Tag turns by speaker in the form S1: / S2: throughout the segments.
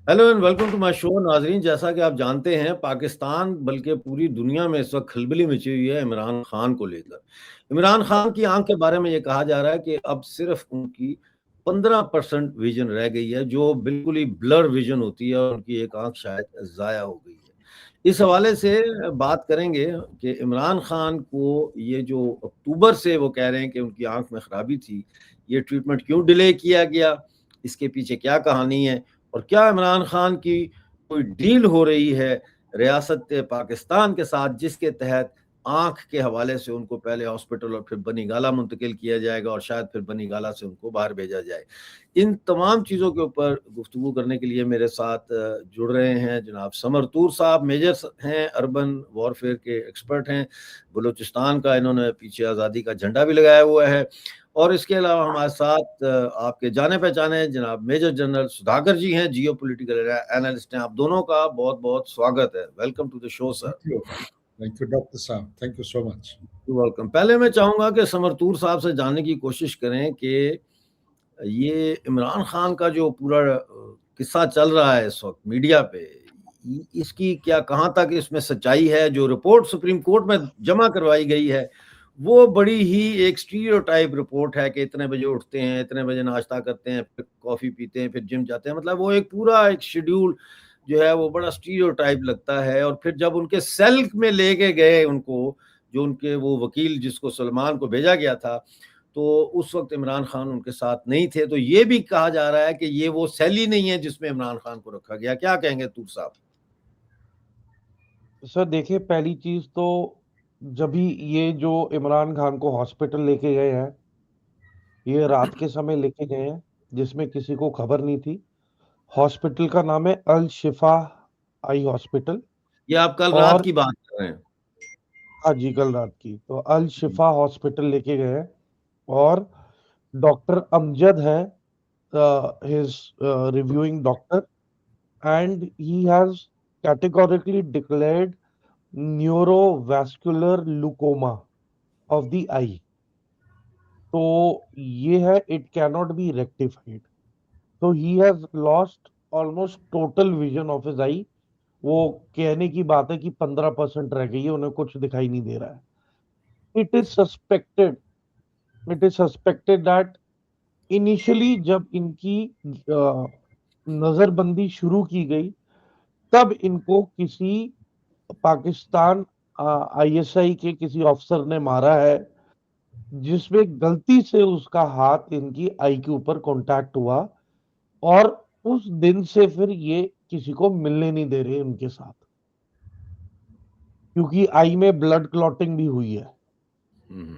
S1: Hello and welcome to my show. नाजरीन, जैसा कि आप जानते हैं, पाकिस्तान बल्कि पूरी दुनिया में इस वक्त खलबली मची हुई है इमरान खान को लेकर। इमरान खान की आंख के बारे में ये कहा जा रहा है कि अब सिर्फ उनकी 15% विजन रह गई है, जो बिल्कुल ही ब्लर विजन होती है, और उनकी एक आंख शायद ज़ाया हो गई है। इस हवाले से बात करेंगे कि इमरान खान को ये जो अक्टूबर से वो कह रहे हैं कि उनकी आंख में खराबी थी, ये ट्रीटमेंट क्यों डिले किया गया, इसके पीछे क्या कहानी है, और क्या इमरान खान की कोई डील हो रही है रियासत पाकिस्तान के साथ, जिसके तहत आंख के हवाले से उनको पहले हॉस्पिटल और फिर बनी गाला मुंतकिल किया जाएगा और शायद फिर बनी गाला से उनको बाहर भेजा जाए। इन तमाम चीज़ों के ऊपर गुफ्तगू करने के लिए मेरे साथ जुड़ रहे हैं जनाब समर तूर साहब। मेजर हैं, अर्बन वॉरफेयर के एक्सपर्ट हैं, बलूचिस्तान का इन्होंने पीछे आज़ादी का झंडा भी लगाया हुआ है। और इसके अलावा हमारे साथ आपके जाने पहचाने जनाब मेजर जनरल सुधाकर जी हैं, जियो पोलिटिकल एनालिस्ट हैं। आप दोनों का बहुत बहुत स्वागत है। Welcome to the show sir.
S2: Thank you doctor साहब, thank you so much.
S1: Welcome. पहले मैं चाहूंगा कि समरतूर साहब से जानने की कोशिश करें कि ये इमरान खान का जो पूरा किस्सा चल रहा है इस वक्त मीडिया पे, इसकी क्या कहाँ तक इसमें सच्चाई है। जो रिपोर्ट सुप्रीम कोर्ट में जमा करवाई गई है वो बड़ी ही एक स्टीरियोटाइप रिपोर्ट है कि इतने बजे उठते हैं, इतने बजे नाश्ता करते हैं, फिर कॉफी पीते हैं, फिर जिम जाते हैं। मतलब वो एक पूरा एक शेड्यूल जो है वो बड़ा स्टीरियोटाइप लगता है। और फिर जब उनके सेल में लेके गए उनको, जो उनके वो वकील जिसको सलमान को भेजा गया था, तो उस वक्त इमरान खान उनके साथ नहीं थे। तो ये भी कहा जा रहा है कि ये वो सेल ही नहीं है जिसमें इमरान खान को रखा गया। क्या कहेंगे तूर साहब?
S3: सर देखिए, पहली चीज तो जब भी ये जो इमरान खान को हॉस्पिटल लेके गए हैं, ये रात के समय लेके गए हैं जिसमें किसी को खबर नहीं थी। हॉस्पिटल का नाम है अल शिफा आई हॉस्पिटल।
S1: ये आप कल रात
S3: और
S1: की बात कर रहे हैं?
S3: हाँ जी, कल रात की। तो अल शिफा हॉस्पिटल लेके गए हैं और डॉक्टर अमजद है his reviewing doctor, and he has categorically declared neurovascular leucoma of the eye. तो ये है, इट कैनॉट बी रेक्टिफाइड। तो he has lost almost total vision of his eye. वो कहने की बात है कि 15% रह गई है, उन्हें कुछ दिखाई नहीं दे रहा है। It is suspected it is suspected that initially जब इनकी नजरबंदी शुरू की गई, तब इनको किसी पाकिस्तान आईएसआई के किसी ऑफिसर ने मारा है, जिसमें गलती से उसका हाथ इनकी आई के ऊपर कांटेक्ट हुआ। और उस दिन से फिर ये किसी को मिलने नहीं दे रहे उनके साथ, क्योंकि आई में ब्लड क्लॉटिंग भी हुई है।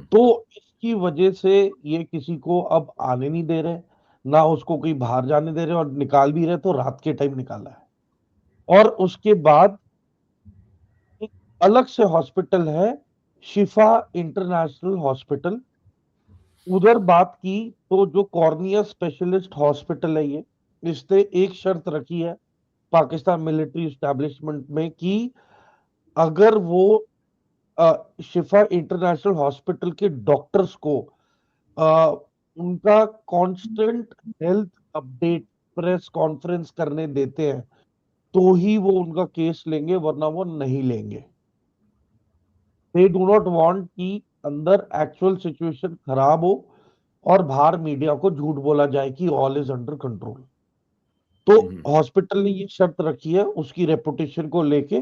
S3: तो इसकी वजह से ये किसी को अब आने नहीं दे रहे, ना उसको कोई बाहर जाने दे रहे, और निकाल भी रहे तो रात के टाइम निकाला है। और उसके बाद एक अलग से हॉस्पिटल है, शिफा इंटरनेशनल हॉस्पिटल। उधर बात की तो जो कॉर्निया स्पेशलिस्ट हॉस्पिटल है ये, इसने एक शर्त रखी है पाकिस्तान मिलिट्री एस्टेब्लिशमेंट में कि अगर वो शिफा इंटरनेशनल हॉस्पिटल के डॉक्टर्स को अ, उनका constant health update press conference करने देते हैं, तो ही वो उनका केस लेंगे, वरना वो नहीं लेंगे। दे डू नॉट वांट कि अंदर एक्चुअल सिचुएशन खराब हो और बाहर मीडिया को झूठ बोला जाए कि ऑल इज अंडर कंट्रोल। तो हॉस्पिटल ने ये शर्त रखी है उसकी रेपुटेशन को लेके,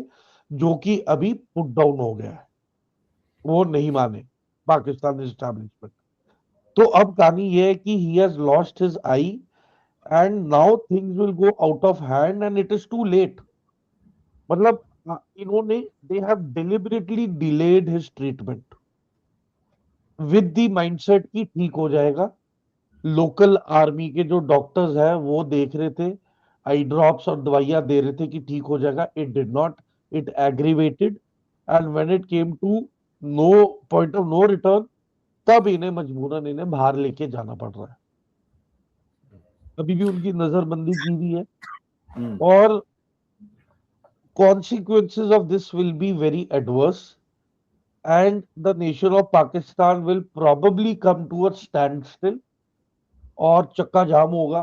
S3: जो कि अभी पुट डाउन हो गया है। वो नहीं माने पाकिस्तान एस्टैब्लिशमेंट। तो अब कहानी ये है कि he has lost his eye, and now things will go out of hand and it is too late. मतलब इन्होंने they have deliberately delayed his treatment with the mindset की ठीक हो जाएगा। लोकल आर्मी के जो डॉक्टर्स हैं वो देख रहे थे, आई ड्रॉप्स और दवाइयां दे रहे थे कि ठीक हो जाएगा। It did not, it aggravated, and when it came to no point of no return, तब इन्हें मजबूरन इन्हें बाहर लेके जाना पड़ रहा है। अभी भी उनकी नजरबंदी की हुई है, और consequences of this will be very adverse, and the nation of Pakistan will probably come to a standstill, और चक्का जाम होगा।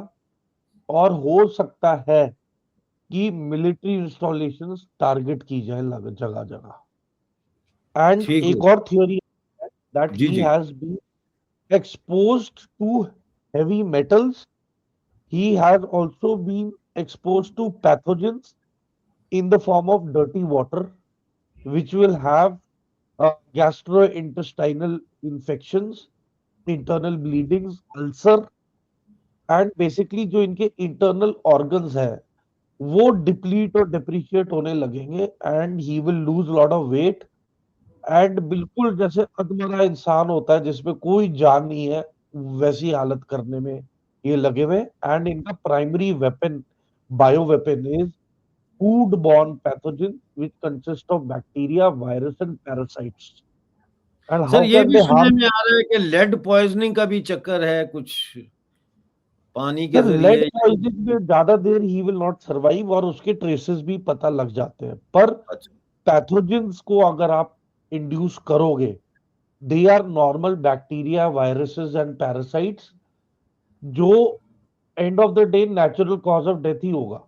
S3: और हो सकता है कि मिलिट्री इंस्टॉलेशंस टारगेट की जाए जगह जगह। एंड
S1: ठीक है।
S3: एक और थियोरी दैट
S1: जी
S3: ही
S1: जी।
S3: Has been exposed to heavy metals. He has also been exposed to pathogens in the form of dirty water, which will have gastrointestinal infections, internal bleedings, ulcer, and basically जो इनके internal organs है वो deplete और depreciate होने लगेंगे and he will lose lot of weight. And बिल्कुल जैसे अधमरा इंसान होता है जिसमें कोई जान नहीं है, वैसी हालत करने में ये लगे हुए। एंड इनका primary weapon, bio weapon is food borne pathogen which consist of bacteria, virus and parasites. And
S1: sir
S3: how
S1: ये
S3: कैन
S1: भी
S3: दे
S1: सुनने
S3: हार्म?
S1: में आ रहा है कि लेड पॉइजनिंग का भी चक्कर है कुछ, पानी के
S3: सर लेड
S1: जरिए।
S3: पॉइजनिंग में ज्यादा देर ही विल नॉट सर्वाइव और उसके ट्रेसेस भी पता लग जाते हैं, पर
S1: अच्छा।
S3: पैथोजेंस को अगर आप इंड्यूस करोगे, they are normal bacteria, viruses and parasites जो end of the day natural cause of death ही होगा।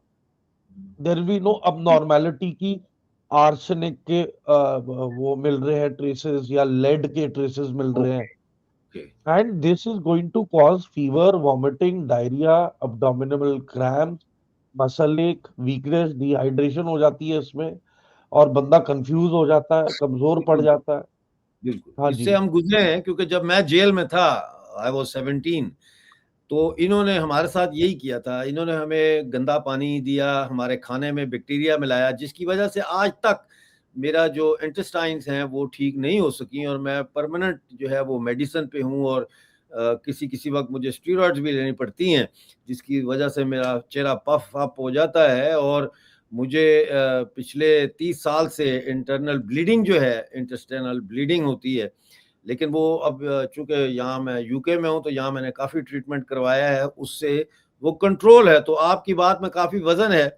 S3: There will be no abnormality की आर्सेनिक के वो मिल रहे हैं ट्रेसेस या लेड के ट्रेसेस मिल रहे हैं।
S1: Okay.
S3: And this is going to cause fever, vomiting, diarrhoea, abdominal cramp, muscle ache, weakness, dehydration हो जाती है इसमें और बंदा कंफ्यूज हो जाता है, कमजोर पड़
S1: बिल्कुल
S3: जाता है।
S1: बिल्कुल,
S3: हाँ जी।
S1: इससे हम गुजरे हैं क्योंकि जब मैं जेल में था, आई वाज 17, तो इन्होंने हमारे साथ यही किया था। इन्होंने हमें गंदा पानी दिया, हमारे खाने में बैक्टीरिया मिलाया, जिसकी वजह से आज तक मेरा जो इंटेस्टाइन्स हैं वो ठीक नहीं हो सकी और मैं परमानेंट जो है वो मेडिसिन पे हूँ और किसी किसी वक्त मुझे स्टीरॉइड्स भी लेनी पड़ती हैं, जिसकी वजह से मेरा चेहरा पफ अप हो जाता है और मुझे पिछले 30 साल से इंटरनल ब्लीडिंग जो है, इंटेस्टाइनल ब्लीडिंग होती है। लेकिन वो अब चूंकि यहाँ मैं यूके में हूँ तो यहाँ मैंने काफ़ी ट्रीटमेंट करवाया है, उससे वो कंट्रोल है। तो आपकी बात में काफ़ी वजन है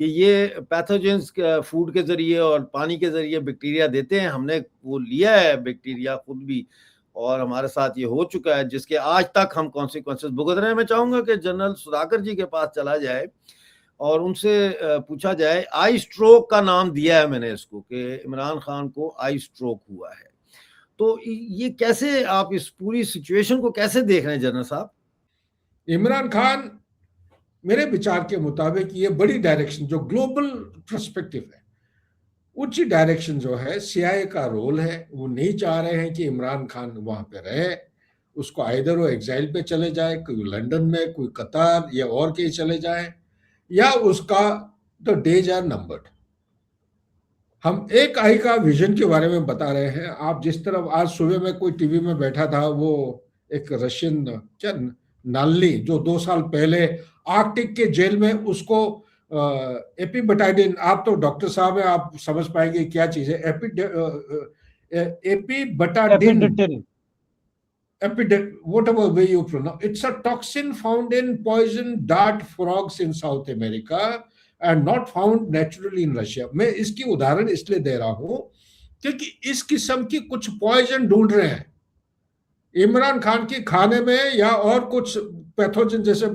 S1: कि ये पैथोजेंस फूड के ज़रिए और पानी के ज़रिए बैक्टीरिया देते हैं। हमने वो लिया है बैक्टीरिया खुद भी और हमारे साथ ये हो चुका है, जिसके आज तक हम कॉन्सिक्वेंसेस भुगत रहे हैं। मैं चाहूँगा कि जनरल सुधाकर जी के पास चला जाए और उनसे पूछा जाए। आई स्ट्रोक का नाम दिया है मैंने इसको कि इमरान खान को आई स्ट्रोक हुआ है, तो ये कैसे आप इस पूरी सिचुएशन को कैसे देख रहे हैं जनरल साहब?
S2: इमरान खान मेरे विचार के मुताबिक ये बड़ी डायरेक्शन जो ग्लोबल पर्सपेक्टिव है, ऊंची डायरेक्शन जो है सीआईए का रोल है। वो नहीं चाह रहे हैं कि इमरान खान वहां पे रहे, उसको आइदर वो एग्जाइल पे चले जाए, कोई लंदन में, कोई कतार या और कहीं चले जाए, या उसका द डेज आर नंबर्ड। हम एक आई का विजन के बारे में बता रहे हैं। आप जिस तरफ आज सुबह में कोई टीवी में बैठा था, वो एक रशियन क्या नालनी जो 2 साल पहले आर्कटिक के जेल में उसको एपीबेटाइडिन, आप तो डॉक्टर साहब हैं, आप समझ पाएंगे क्या चीज है एपीबेटाडिन,
S3: एपिडेटिन।
S2: whatever way you pronounce. It's a toxin found in poison dart frogs in South America and not found naturally in Russia. मैं इसकी उदाहरण इसलिए दे रहा हूं क्योंकि इस किस्म की कुछ पॉइजन ढूंढ रहे हैं इमरान खान के खाने में, या और कुछ पैथोजन जैसे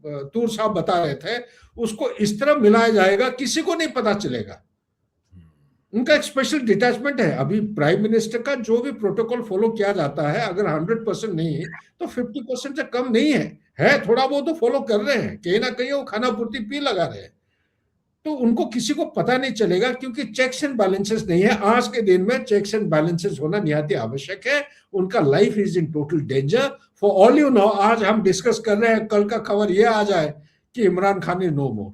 S2: तूर साहब बता रहे थे, उसको इस तरह मिलाया जाएगा किसी को नहीं पता चलेगा। उनका एक स्पेशल डिटैचमेंट है। अभी प्राइम मिनिस्टर का जो भी प्रोटोकॉल फॉलो किया जाता है, अगर 100% नहीं तो 50% से कम नहीं है थोड़ा बहुत तो फॉलो कर रहे हैं, कहीं ना कहीं वो खाना पूर्ति पी लगा रहे हैं, तो उनको किसी को पता नहीं चलेगा क्योंकि चेक्स एंड बैलेंसेस नहीं है। आज के दिन में चेक्स एंड बैलेंसेस होना निहायत आवश्यक है। उनका life is in total danger for all you know. आज हम डिस्कस कर रहे हैं, कल का खबर ये आ जाए कि इमरान खान इज नो मोर।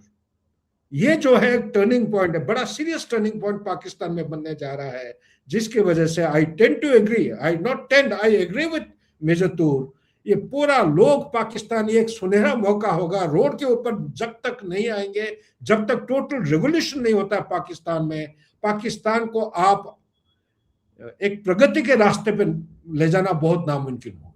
S2: ये जो है एक टर्निंग पॉइंट है, बड़ा सीरियस टर्निंग पॉइंट पाकिस्तान में बनने जा रहा है, जिसकी वजह से I tend to agree, I not tend, I agree with major Toor, ये पूरा लोग पाकिस्तानी एक सुनहरा मौका होगा रोड के ऊपर जब तक नहीं आएंगे, जब तक टोटल रिवोल्यूशन नहीं होता पाकिस्तान में। पाकिस्तान को आप एक प्रगति के रास्ते पे ले जाना बहुत नामुमकिन होगा।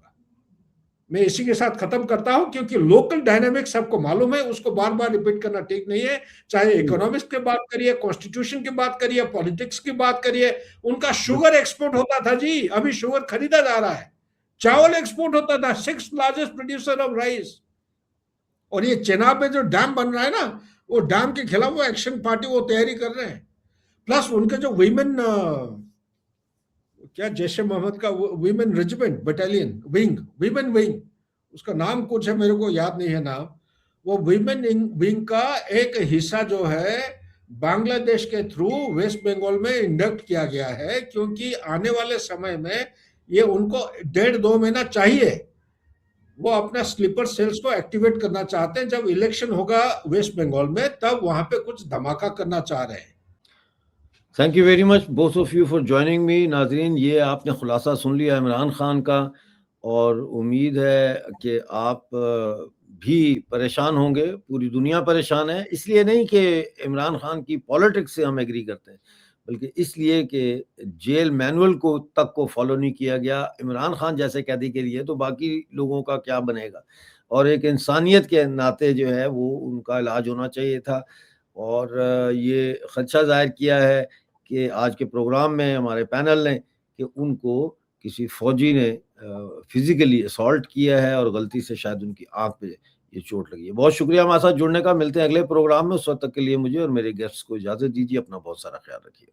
S2: मैं इसी के साथ खत्म करता हूं क्योंकि लोकल डायनामिक्स सबको मालूम है, उसको बार बार रिपीट करना ठीक नहीं है। चाहे इकोनॉमिक्स की बात करिए, कॉन्स्टिट्यूशन की बात करिए, पॉलिटिक्स की बात करिए। उनका शुगर एक्सपोर्ट होता था जी, अभी शुगर खरीदा जा रहा है। चावल एक्सपोर्ट होता था, 6th largest producer of rice. और ये चेनाब में जो डैम बन रहा है ना, वो डैम के खिलाफ वो एक्शन पार्टी वो तैयारी कर रहे हैं। प्लस उनके जो वीमेन क्या जैश ए मोहम्मद का women regiment battalion wing, women wing, उसका नाम कुछ है, मेरे को याद नहीं है नाम। वो वीमेन विंग का एक हिस्सा जो है बांग्लादेश के थ्रू वेस्ट बंगाल में इंडक्ट किया गया है, क्योंकि आने वाले समय में ये उनको 1.5-2 महीना चाहिए, वो अपना स्लीपर सेल्स को एक्टिवेट करना चाहते हैं। जब इलेक्शन होगा वेस्ट बंगाल में तब वहां पे कुछ धमाका करना चाह रहे हैं।
S1: Thank you very much both of you for joining me. नाजरीन, ये आपने खुलासा सुन लिया इमरान खान का, और उम्मीद है कि आप भी परेशान होंगे, पूरी दुनिया परेशान है। इसलिए नहीं कि इमरान खान की पॉलिटिक्स से हम एग्री करते हैं, बल्कि इसलिए कि जेल मैनुअल को तक को फॉलो नहीं किया गया इमरान खान जैसे कैदी के लिए, तो बाकी लोगों का क्या बनेगा। और एक इंसानियत के नाते जो है वो उनका इलाज होना चाहिए था। और ये खदशा जाहिर किया है कि आज के प्रोग्राम में हमारे पैनल ने कि उनको किसी फौजी ने फिजिकली असॉल्ट किया है और गलती से शायद उनकी आंख पे ये चोट लगी है। बहुत शुक्रिया हमारे साथ जुड़ने का। मिलते हैं अगले प्रोग्राम में। उस वक्त तक के लिए मुझे और मेरे गेस्ट्स को इजाजत दीजिए। अपना बहुत सारा ख्याल रखिए।